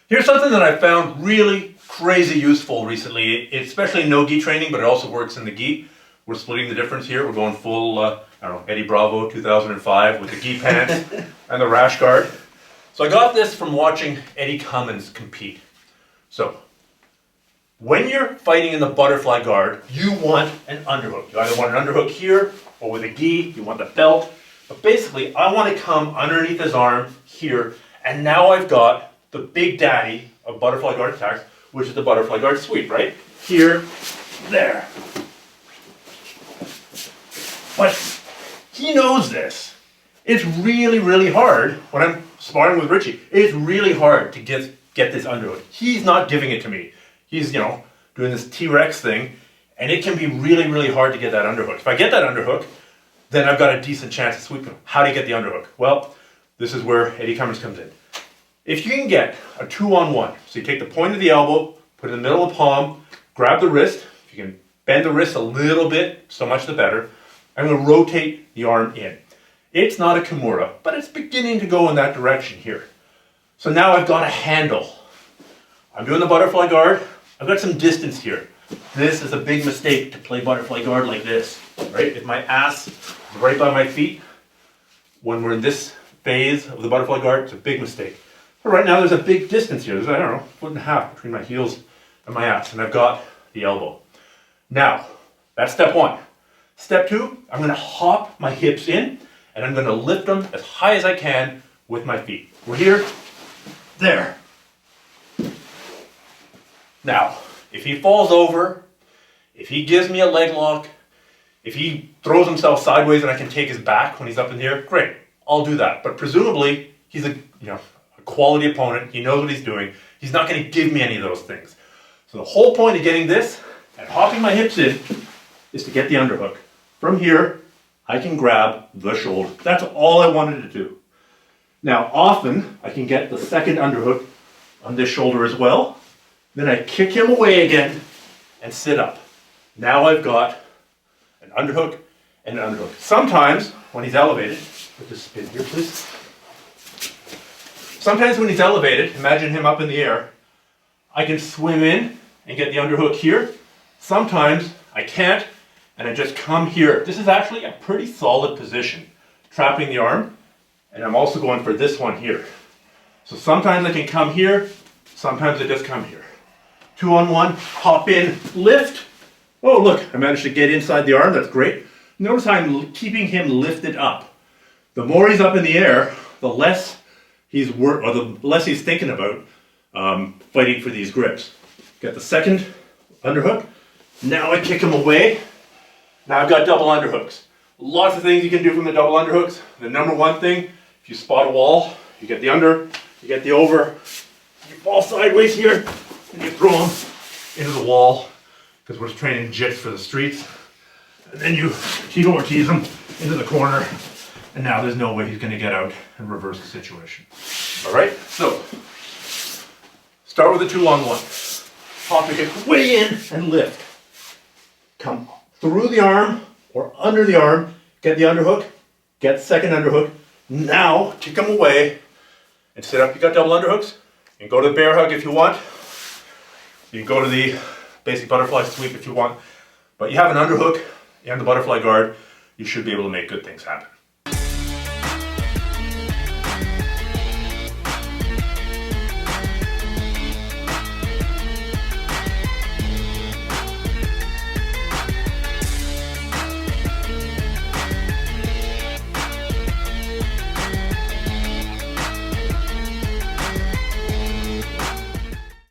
Here's something that I found really crazy useful recently, especially in no-gi training, but it also works in the gi. We're splitting the difference here. We're going full, I don't know, Eddie Bravo 2005 with the gi pants and the rash guard. So I got this from watching Eddie Cummins compete. So, when you're fighting in the butterfly guard, you want an underhook. You either want an underhook here, or with a gi, you want the belt. But basically, I want to come underneath his arm here, and now I've got the big daddy of butterfly guard attacks, which is the butterfly guard sweep, right? Here, there. But he knows this. It's really, really hard when I'm sparring with Richie. It's really hard to get this underhook. He's not giving it to me. He's, you know, doing this T-Rex thing, and it can be really, really hard to get that underhook. If I get that underhook, then I've got a decent chance of sweeping him. How do you get the underhook? Well, this is where Eddie Cummins comes in. If you can get a 2-on-1, so you take the point of the elbow, put it in the middle of the palm, grab the wrist. If you can bend the wrist a little bit, so much the better. I'm going to rotate the arm in. It's not a Kimura, but it's beginning to go in that direction here. So now I've got a handle. I'm doing the butterfly guard. I've got some distance here. This is a big mistake to play butterfly guard like this, right? If my ass is right by my feet, when we're in this phase of the butterfly guard, it's a big mistake. But right now there's a big distance here. There's, I don't know, 1.5 foot between my heels and my ass, and I've got the elbow. Now, that's step one. Step two, I'm going to hop my hips in, and I'm going to lift them as high as I can with my feet. We're here, there. Now, if he falls over, if he gives me a leg lock, if he throws himself sideways and I can take his back when he's up in here, great, I'll do that. But presumably, he's a quality opponent. He knows what he's doing. He's not going to give me any of those things. So the whole point of getting this and hopping my hips in is to get the underhook. From here, I can grab the shoulder. That's all I wanted to do. Now, often, I can get the second underhook on this shoulder as well. Then I kick him away again and sit up. Now I've got an underhook and an underhook. Sometimes, when he's elevated, put this spin here, please. Sometimes when he's elevated, imagine him up in the air, I can swim in and get the underhook here. Sometimes I can't, and I just come here. This is actually a pretty solid position, trapping the arm, and I'm also going for this one here. So sometimes I can come here, sometimes I just come here. 2-on-1, hop in, lift. Oh look, I managed to get inside the arm, that's great. Notice how I'm keeping him lifted up. The more he's up in the air, the less he's thinking about fighting for these grips. Got the second underhook. Now I kick him away. Now I've got double underhooks. Lots of things you can do from the double underhooks. The number one thing, if you spot a wall, you get the under, you get the over, you fall sideways here, and you throw him into the wall, because we're training jits for the streets. And then you Tito Ortiz him into the corner, and now there's no way he's going to get out and reverse the situation. All right, so start with a 2-on-1. Hop your hip way in and lift. Come through the arm or under the arm, get the underhook, get the second underhook. Now kick him away and sit up. You got double underhooks. You can go to the bear hug if you want. You can go to the basic butterfly sweep if you want. But you have an underhook and the butterfly guard, you should be able to make good things happen.